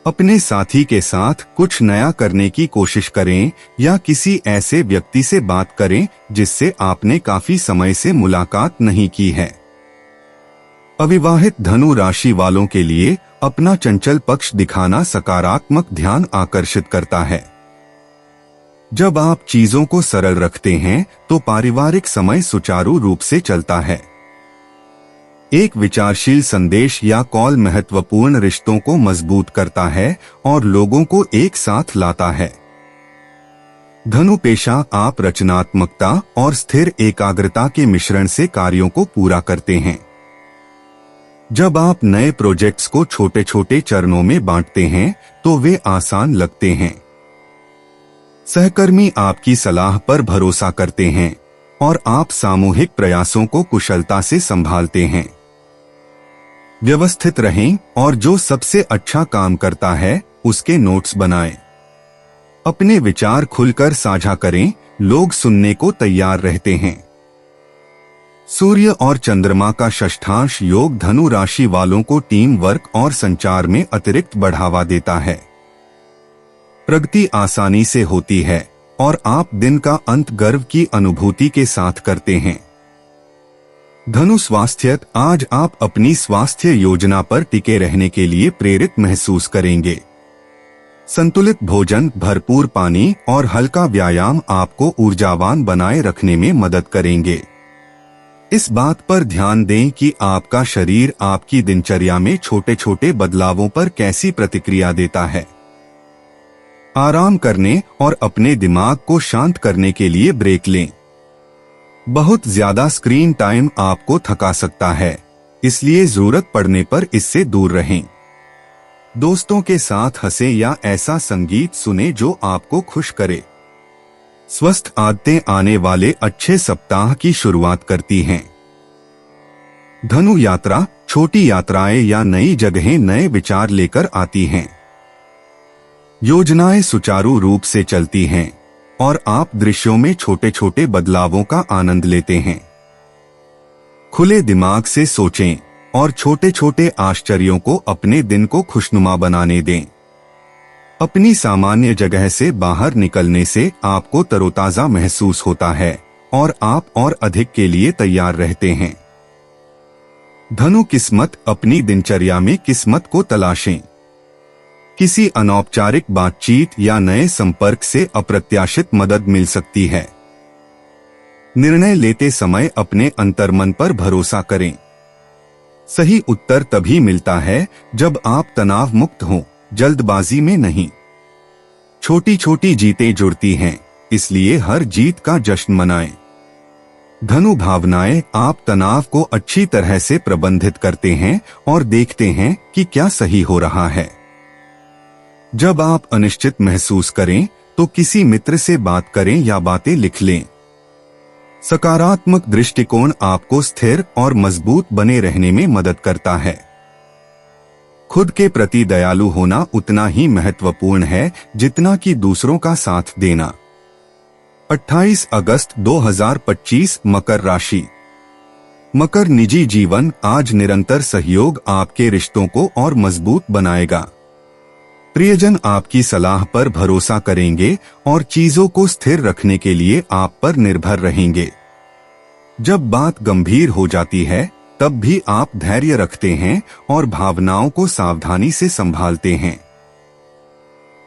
अपने साथी के साथ कुछ नया करने की कोशिश करें या किसी ऐसे व्यक्ति से बात करें जिससे आपने काफी समय से मुलाकात नहीं की है। अविवाहित धनु राशि वालों के लिए अपना चंचल पक्ष दिखाना सकारात्मक ध्यान आकर्षित करता है। जब आप चीजों को सरल रखते हैं तो पारिवारिक समय सुचारू रूप से चलता है। एक विचारशील संदेश या कॉल महत्वपूर्ण रिश्तों को मजबूत करता है और लोगों को एक साथ लाता है। धनु पेशा, आप रचनात्मकता और स्थिर एकाग्रता के मिश्रण से कार्यों को पूरा करते हैं। जब आप नए प्रोजेक्ट्स को छोटे छोटे चरणों में बांटते हैं तो वे आसान लगते हैं। सहकर्मी आपकी सलाह पर भरोसा करते हैं और आप सामूहिक प्रयासों को कुशलता से संभालते हैं। व्यवस्थित रहें और जो सबसे अच्छा काम करता है उसके नोट्स बनाएं। अपने विचार खुलकर साझा करें, लोग सुनने को तैयार रहते हैं। सूर्य और चंद्रमा का षष्ठांश योग धनु राशि वालों को टीम वर्क और संचार में अतिरिक्त बढ़ावा देता है। प्रगति आसानी से होती है और आप दिन का अंत गर्व की अनुभूति के साथ करते हैं। धनु स्वास्थ्य, आज आप अपनी स्वास्थ्य योजना पर टिके रहने के लिए प्रेरित महसूस करेंगे। संतुलित भोजन, भरपूर पानी और हल्का व्यायाम आपको ऊर्जावान बनाए रखने में मदद करेंगे। इस बात पर ध्यान दें कि आपका शरीर आपकी दिनचर्या में छोटे छोटे बदलावों पर कैसी प्रतिक्रिया देता है। आराम करने और अपने दिमाग को शांत करने के लिए ब्रेक लें। बहुत ज्यादा स्क्रीन टाइम आपको थका सकता है, इसलिए जरूरत पड़ने पर इससे दूर रहें। दोस्तों के साथ हंसे या ऐसा संगीत सुने जो आपको खुश करे। स्वस्थ आदतें आने वाले अच्छे सप्ताह की शुरुआत करती हैं। धनु यात्रा, छोटी यात्राएं या नई जगहें नए विचार लेकर आती हैं। योजनाएं सुचारू रूप से चलती हैं और आप दृश्यों में छोटे छोटे बदलावों का आनंद लेते हैं। खुले दिमाग से सोचें और छोटे छोटे आश्चर्यों को अपने दिन को खुशनुमा बनाने दें। अपनी सामान्य जगह से बाहर निकलने से आपको तरोताजा महसूस होता है और आप और अधिक के लिए तैयार रहते हैं। धनु किस्मत, अपनी दिनचर्या में किस्मत को तलाशें। किसी अनौपचारिक बातचीत या नए संपर्क से अप्रत्याशित मदद मिल सकती है। निर्णय लेते समय अपने अंतर्मन पर भरोसा करें। सही उत्तर तभी मिलता है जब आप तनाव मुक्त हों, जल्दबाजी में नहीं। छोटी छोटी जीतें जुड़ती हैं, इसलिए हर जीत का जश्न मनाएं। धनु भावनाएं, आप तनाव को अच्छी तरह से प्रबंधित करते हैं और देखते हैं कि क्या सही हो रहा है। जब आप अनिश्चित महसूस करें तो किसी मित्र से बात करें या बातें लिख लें। सकारात्मक दृष्टिकोण आपको स्थिर और मजबूत बने रहने में मदद करता है। खुद के प्रति दयालु होना उतना ही महत्वपूर्ण है जितना कि दूसरों का साथ देना। 28 अगस्त 2025, मकर राशि। मकर निजी जीवन, आज निरंतर सहयोग आपके रिश्तों को और मजबूत बनाएगा। प्रियजन आपकी सलाह पर भरोसा करेंगे और चीजों को स्थिर रखने के लिए आप पर निर्भर रहेंगे। जब बात गंभीर हो जाती है तब भी आप धैर्य रखते हैं और भावनाओं को सावधानी से संभालते हैं।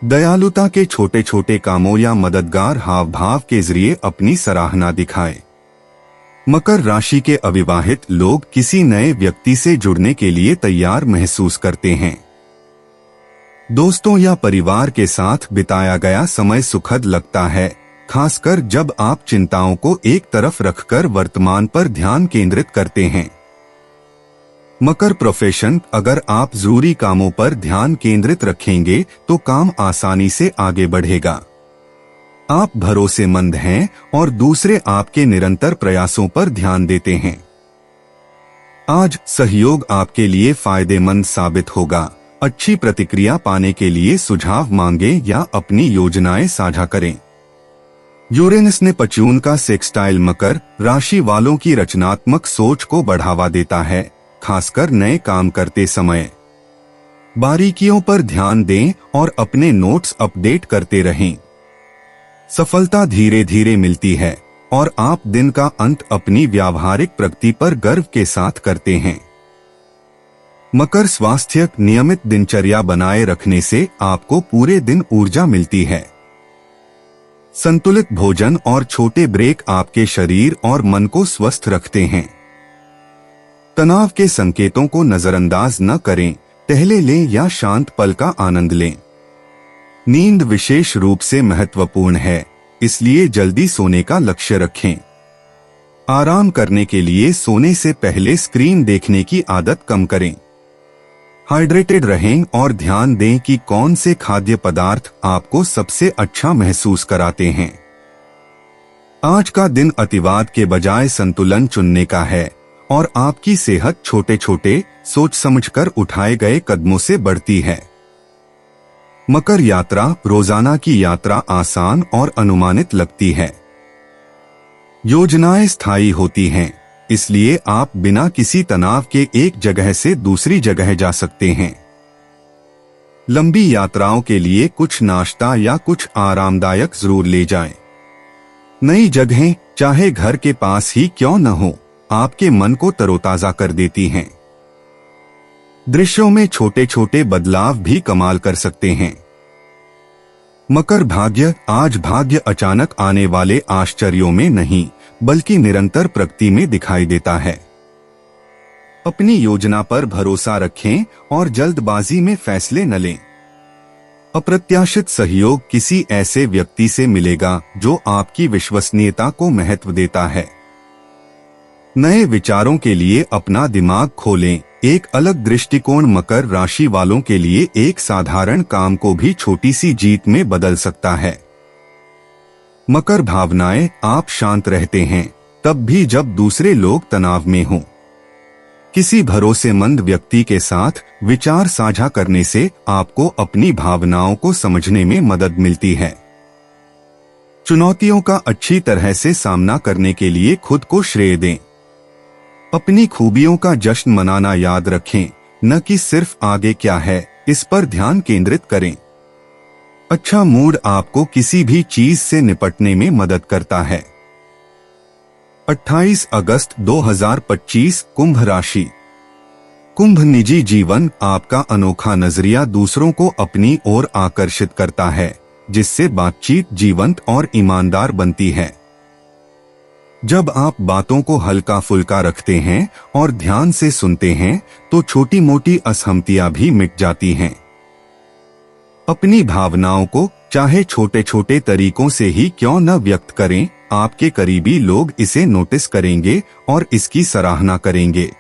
दयालुता के छोटे छोटे कामों या मददगार हाव भाव के जरिए अपनी सराहना दिखाएं। मकर राशि के अविवाहित लोग किसी नए व्यक्ति से जुड़ने के लिए तैयार महसूस करते हैं। दोस्तों या परिवार के साथ बिताया गया समय सुखद लगता है, खासकर जब आप चिंताओं को एक तरफ रखकर वर्तमान पर ध्यान केंद्रित करते हैं। मकर प्रोफेशन, अगर आप जरूरी कामों पर ध्यान केंद्रित रखेंगे तो काम आसानी से आगे बढ़ेगा। आप भरोसेमंद हैं और दूसरे आपके निरंतर प्रयासों पर ध्यान देते हैं। आज सहयोग आपके लिए फायदेमंद साबित होगा। अच्छी प्रतिक्रिया पाने के लिए सुझाव मांगें या अपनी योजनाएं साझा करें। यूरेनस ने पच्यून का सेक्सटाइल मकर राशि वालों की रचनात्मक सोच को बढ़ावा देता है, खासकर नए काम करते समय। बारीकियों पर ध्यान दें और अपने नोट्स अपडेट करते रहें। सफलता धीरे धीरे मिलती है और आप दिन का अंत अपनी व्यावहारिक प्रगति पर गर्व के साथ करते हैं। मकर स्वास्थ्य, नियमित दिनचर्या बनाए रखने से आपको पूरे दिन ऊर्जा मिलती है। संतुलित भोजन और छोटे ब्रेक आपके शरीर और मन को स्वस्थ रखते हैं। तनाव के संकेतों को नजरअंदाज न करें, टहले लें या शांत पल का आनंद लें। नींद विशेष रूप से महत्वपूर्ण है, इसलिए जल्दी सोने का लक्ष्य रखें। आराम करने के लिए सोने से पहले स्क्रीन देखने की आदत कम करें। हाइड्रेटेड रहें और ध्यान दें कि कौन से खाद्य पदार्थ आपको सबसे अच्छा महसूस कराते हैं। आज का दिन अतिवाद के बजाय संतुलन चुनने का है और आपकी सेहत छोटे छोटे सोच समझकर उठाए गए कदमों से बढ़ती है। मकर यात्रा, रोजाना की यात्रा आसान और अनुमानित लगती है। योजनाएं स्थायी होती हैं, इसलिए आप बिना किसी तनाव के एक जगह से दूसरी जगह जा सकते हैं। लंबी यात्राओं के लिए कुछ नाश्ता या कुछ आरामदायक जरूर ले जाएं। नई जगहें, चाहे घर के पास ही क्यों न हो, आपके मन को तरोताजा कर देती हैं। दृश्यों में छोटे छोटे बदलाव भी कमाल कर सकते हैं। मकर भाग्य। आज भाग्य अचानक आने वाले आश्चर्यों में नहीं, बल्कि निरंतर प्रगति में दिखाई देता है। अपनी योजना पर भरोसा रखें और जल्दबाजी में फैसले न लें। अप्रत्याशित सहयोग किसी ऐसे व्यक्ति से मिलेगा जो आपकी विश्वसनीयता को महत्व देता है। नए विचारों के लिए अपना दिमाग खोलें। एक अलग दृष्टिकोण मकर राशि वालों के लिए एक साधारण काम को भी छोटी सी जीत में बदल सकता है। मकर भावनाएं। आप शांत रहते हैं तब भी जब दूसरे लोग तनाव में हों। किसी भरोसेमंद व्यक्ति के साथ विचार साझा करने से आपको अपनी भावनाओं को समझने में मदद मिलती है। चुनौतियों का अच्छी तरह से सामना करने के लिए खुद को श्रेय दें। अपनी खूबियों का जश्न मनाना याद रखें, न कि सिर्फ आगे क्या है इस पर ध्यान केंद्रित करें। अच्छा मूड आपको किसी भी चीज से निपटने में मदद करता है। 28 अगस्त 2025 कुंभ राशि। कुंभ निजी जीवन। आपका अनोखा नजरिया दूसरों को अपनी ओर आकर्षित करता है, जिससे बातचीत जीवंत और ईमानदार बनती है। जब आप बातों को हल्का फुल्का रखते हैं और ध्यान से सुनते हैं तो छोटी मोटी असहमतियां भी मिट जाती हैं। अपनी भावनाओं को चाहे छोटे छोटे तरीकों से ही क्यों न व्यक्त करें, आपके करीबी लोग इसे नोटिस करेंगे और इसकी सराहना करेंगे।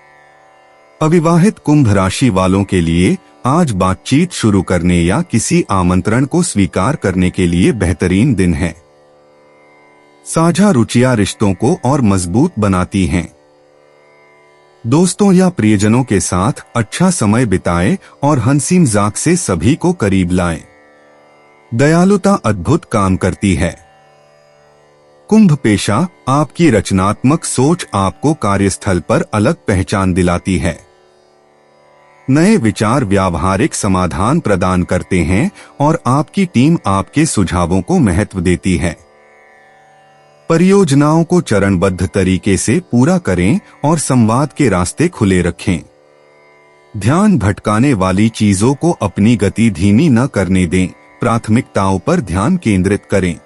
अविवाहित कुंभ राशि वालों के लिए आज बातचीत शुरू करने या किसी आमंत्रण को स्वीकार करने के लिए बेहतरीन दिन है। साझा रुचियां रिश्तों को और मजबूत बनाती हैं। दोस्तों या प्रियजनों के साथ अच्छा समय बिताएं और हंसी मजाक से सभी को करीब लाएं। दयालुता अद्भुत काम करती है। कुंभ पेशा। आपकी रचनात्मक सोच आपको कार्यस्थल पर अलग पहचान दिलाती है। नए विचार व्यावहारिक समाधान प्रदान करते हैं और आपकी टीम आपके सुझावों को महत्व देती है। परियोजनाओं को चरणबद्ध तरीके से पूरा करें और संवाद के रास्ते खुले रखें। ध्यान भटकाने वाली चीजों को अपनी गति धीमी न करने दें, प्राथमिकताओं पर ध्यान केंद्रित करें।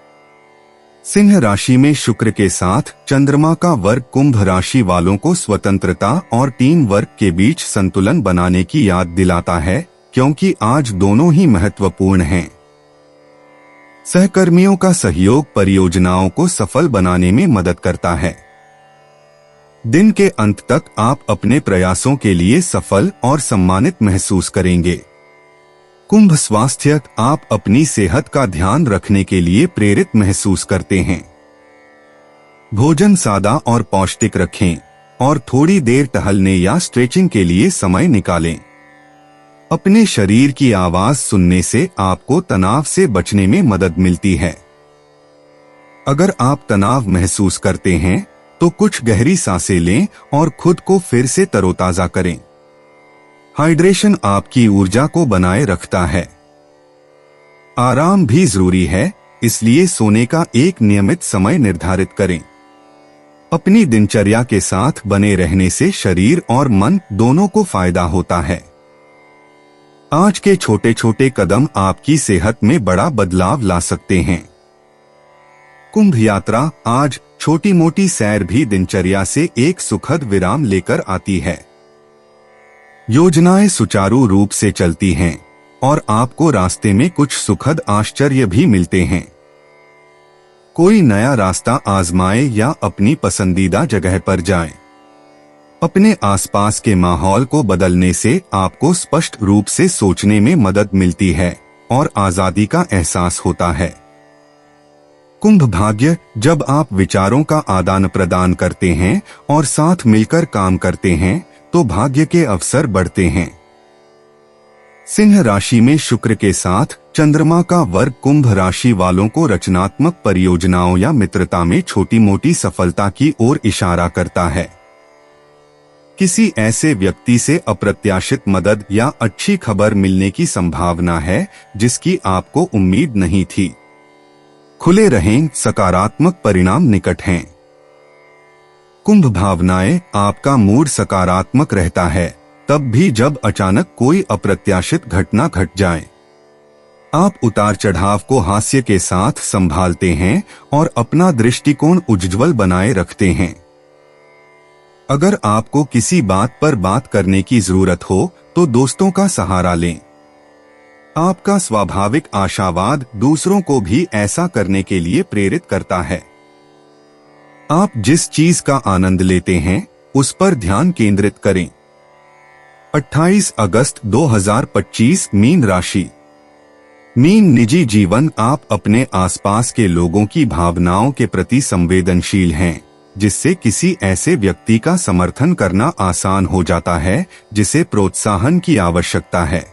सिंह राशि में शुक्र के साथ चंद्रमा का वर्ग कुंभ राशि वालों को स्वतंत्रता और टीम वर्क के बीच संतुलन बनाने की याद दिलाता है, क्योंकि आज दोनों ही महत्वपूर्ण हैं। सहकर्मियों का सहयोग परियोजनाओं को सफल बनाने में मदद करता है। दिन के अंत तक आप अपने प्रयासों के लिए सफल और सम्मानित महसूस करेंगे। कुंभ स्वास्थ्य। आप अपनी सेहत का ध्यान रखने के लिए प्रेरित महसूस करते हैं। भोजन सादा और पौष्टिक रखें और थोड़ी देर टहलने या स्ट्रेचिंग के लिए समय निकालें। अपने शरीर की आवाज सुनने से आपको तनाव से बचने में मदद मिलती है। अगर आप तनाव महसूस करते हैं तो कुछ गहरी सांसें लें और खुद को फिर से तरोताजा करें। हाइड्रेशन आपकी ऊर्जा को बनाए रखता है। आराम भी जरूरी है, इसलिए सोने का एक नियमित समय निर्धारित करें। अपनी दिनचर्या के साथ बने रहने से शरीर और मन दोनों को फायदा होता है। आज के छोटे छोटे कदम आपकी सेहत में बड़ा बदलाव ला सकते हैं। कुंभ यात्रा। आज छोटी मोटी सैर भी दिनचर्या से एक सुखद विराम लेकर आती है। योजनाएं सुचारू रूप से चलती हैं और आपको रास्ते में कुछ सुखद आश्चर्य भी मिलते हैं। कोई नया रास्ता आजमाएं या अपनी पसंदीदा जगह पर जाएं। अपने आसपास के माहौल को बदलने से आपको स्पष्ट रूप से सोचने में मदद मिलती है और आजादी का एहसास होता है। कुंभ भाग्य। जब आप विचारों का आदान प्रदान करते हैं और साथ मिलकर काम करते हैं तो भाग्य के अवसर बढ़ते हैं। सिंह राशि में शुक्र के साथ चंद्रमा का वर्ग कुंभ राशि वालों को रचनात्मक परियोजनाओं या मित्रता में छोटी मोटी सफलता की ओर इशारा करता है। किसी ऐसे व्यक्ति से अप्रत्याशित मदद या अच्छी खबर मिलने की संभावना है जिसकी आपको उम्मीद नहीं थी। खुले रहें, सकारात्मक परिणाम निकट हैं। कुंभ भावनाएं, आपका मूड सकारात्मक रहता है तब भी जब अचानक कोई अप्रत्याशित घटना घट जाए। आप उतार चढ़ाव को हास्य के साथ संभालते हैं और अपना दृष्टिकोण उज्ज्वल बनाए रखते हैं। अगर आपको किसी बात पर बात करने की जरूरत हो तो दोस्तों का सहारा लें। आपका स्वाभाविक आशावाद दूसरों को भी ऐसा करने के लिए प्रेरित करता है। आप जिस चीज का आनंद लेते हैं उस पर ध्यान केंद्रित करें। 28 अगस्त 2025 मीन राशि। मीन निजी जीवन, आप अपने आसपास के लोगों की भावनाओं के प्रति संवेदनशील हैं, जिससे किसी ऐसे व्यक्ति का समर्थन करना आसान हो जाता है जिसे प्रोत्साहन की आवश्यकता है।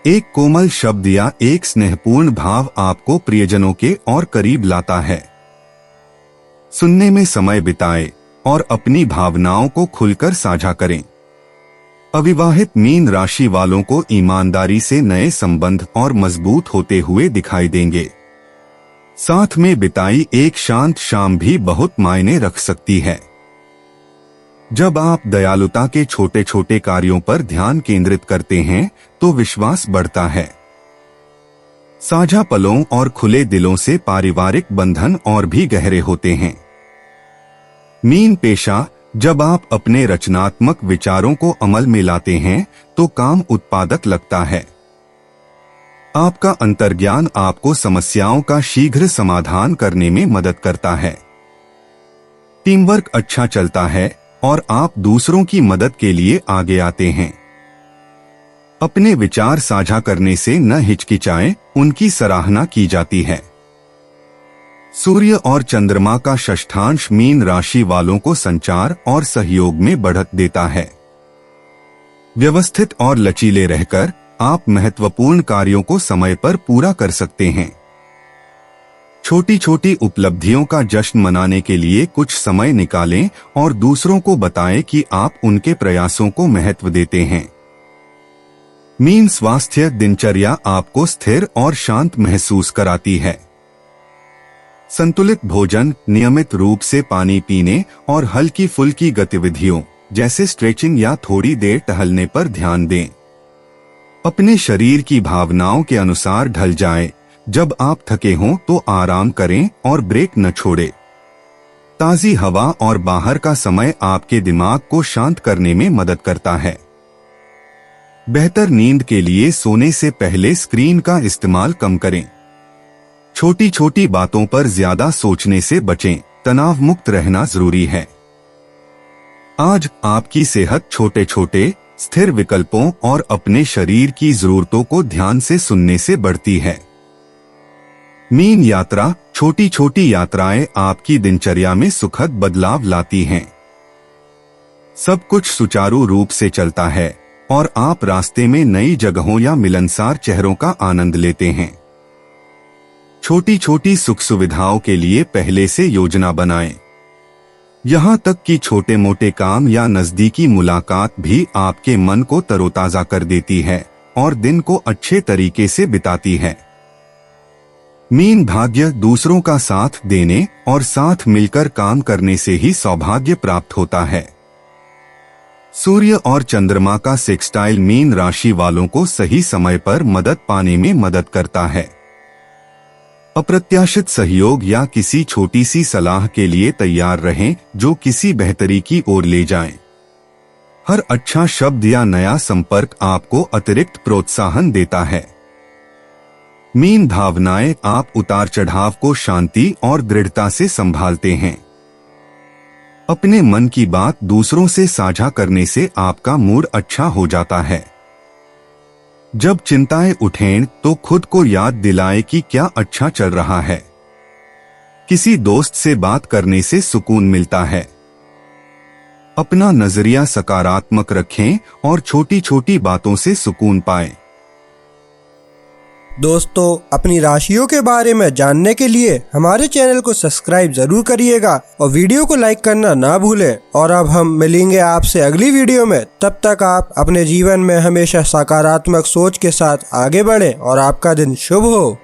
एक कोमल शब्द या एक स्नेहपूर्ण भाव आपको प्रियजनों के और करीब लाता है। सुनने में समय बिताएं और अपनी भावनाओं को खुलकर साझा करें। अविवाहित मीन राशि वालों को ईमानदारी से नए संबंध और मजबूत होते हुए दिखाई देंगे। साथ में बिताई एक शांत शाम भी बहुत मायने रख सकती है। जब आप दयालुता के छोटे छोटे कार्यों पर ध्यान केंद्रित करते हैं तो विश्वास बढ़ता है। साझा पलों और खुले दिलों से पारिवारिक बंधन और भी गहरे होते हैं। मीन पेशा, जब आप अपने रचनात्मक विचारों को अमल में लाते हैं तो काम उत्पादक लगता है। आपका अंतर्ज्ञान आपको समस्याओं का शीघ्र समाधान करने में मदद करता है। टीम वर्क अच्छा चलता है और आप दूसरों की मदद के लिए आगे आते हैं। अपने विचार साझा करने से न हिचकिचाएं, उनकी सराहना की जाती है। सूर्य और चंद्रमा का षष्ठांश मीन राशि वालों को संचार और सहयोग में बढ़त देता है। व्यवस्थित और लचीले रहकर आप महत्वपूर्ण कार्यों को समय पर पूरा कर सकते हैं। छोटी छोटी उपलब्धियों का जश्न मनाने के लिए कुछ समय निकालें और दूसरों को बताएं कि आप उनके प्रयासों को महत्व देते हैं। मीन स्वास्थ्य दिनचर्या आपको स्थिर और शांत महसूस कराती है। संतुलित भोजन, नियमित रूप से पानी पीने और हल्की फुल्की गतिविधियों जैसे स्ट्रेचिंग या थोड़ी देर टहलने पर ध्यान दें। अपने शरीर की भावनाओं के अनुसार ढल जाएं। जब आप थके हों तो आराम करें और ब्रेक न छोड़ें। ताजी हवा और बाहर का समय आपके दिमाग को शांत करने में मदद करता है। बेहतर नींद के लिए सोने से पहले स्क्रीन का इस्तेमाल कम करें। छोटी छोटी बातों पर ज्यादा सोचने से बचें, तनाव मुक्त रहना जरूरी है। आज आपकी सेहत छोटे छोटे स्थिर विकल्पों और अपने शरीर की जरूरतों को ध्यान से सुनने से बढ़ती है। मीन यात्रा, छोटी छोटी यात्राएं आपकी दिनचर्या में सुखद बदलाव लाती हैं। सब कुछ सुचारू रूप से चलता है और आप रास्ते में नई जगहों या मिलनसार चेहरों का आनंद लेते हैं। छोटी छोटी सुख सुविधाओं के लिए पहले से योजना बनाएं। यहाँ तक कि छोटे मोटे काम या नजदीकी मुलाकात भी आपके मन को तरोताजा कर देती है और दिन को अच्छे तरीके से बिताती है। मीन भाग्य, दूसरों का साथ देने और साथ मिलकर काम करने से ही सौभाग्य प्राप्त होता है। सूर्य और चंद्रमा का सेक्सटाइल मीन राशि वालों को सही समय पर मदद पाने में मदद करता है। अप्रत्याशित सहयोग या किसी छोटी सी सलाह के लिए तैयार रहें जो किसी बेहतरी की ओर ले जाए। हर अच्छा शब्द या नया संपर्क आपको अतिरिक्त प्रोत्साहन देता है। मीन भावनाएं, आप उतार चढ़ाव को शांति और दृढ़ता से संभालते हैं। अपने मन की बात दूसरों से साझा करने से आपका मूड अच्छा हो जाता है। जब चिंताएं उठें तो खुद को याद दिलाएं कि क्या अच्छा चल रहा है। किसी दोस्त से बात करने से सुकून मिलता है। अपना नजरिया सकारात्मक रखें और छोटी छोटी बातों से सुकून पाएं। दोस्तों, अपनी राशियों के बारे में जानने के लिए हमारे चैनल को सब्सक्राइब जरूर करिएगा और वीडियो को लाइक करना ना भूलें। और अब हम मिलेंगे आपसे अगली वीडियो में। तब तक आप अपने जीवन में हमेशा सकारात्मक सोच के साथ आगे बढ़ें और आपका दिन शुभ हो।